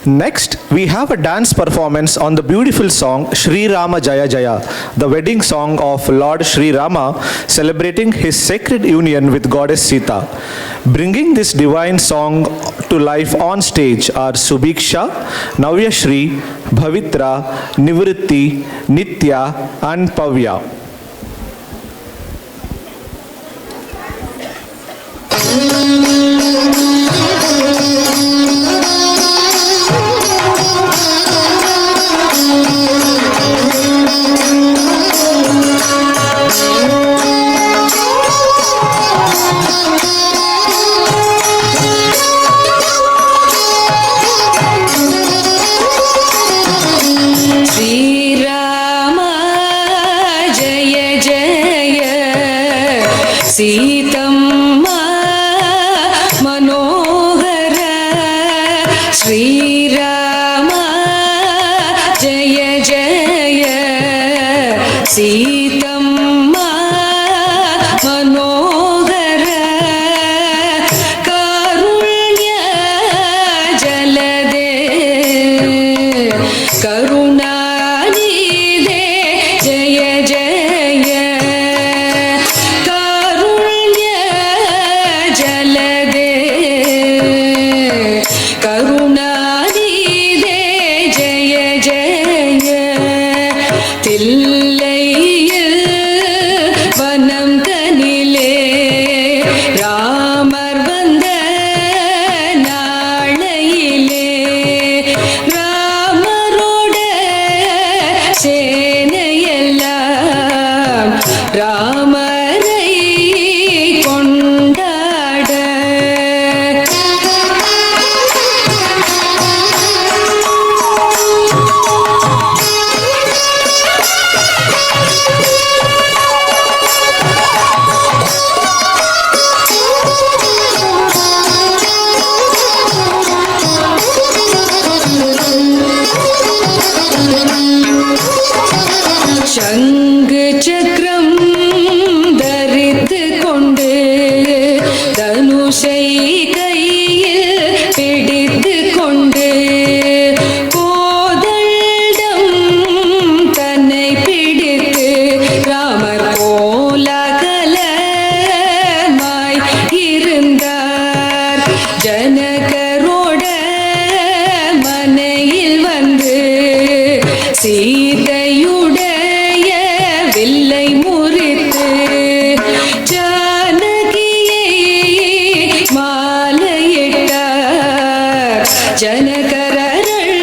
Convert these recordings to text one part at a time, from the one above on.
Next, we have a dance performance on the beautiful song Sri Rama Jaya Jaya, the wedding song of Lord Sri Rama celebrating his sacred union with Goddess Sita. Bringing this divine song to life on stage are Subiksha, Navya Shri, Bhavitra, Nivritti, Nitya and Pavya. Seethamma मनोहर श्रीराम जय जय सीतम्मा मनोहर कारुण्य जलदे करुणानिधे जय जय करुणानिधे जय जय तिल्लैयिल वनम तनिले Ramar one नाळैयिले Ram road सेनैयெல்லாம் रामரை கொண்டாட शंகு சக்கரம் தரித்து கொண்டு தனுஷை கையில் பிடித்து கொண்டு கோதண்டம் தன்னை பிடித்து ராமர் கோலாகலமாய் இருந்தார் ஜனகரோட மனையில் வந்து சீதையுடைய வில்லை முறித்து ஜானகியை மாலையிட்டார் ஜனகரர்கள்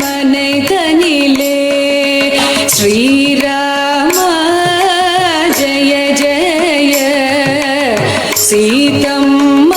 மனை தனிலே ஸ்ரீராமா ஜய ஜய சீதம்மா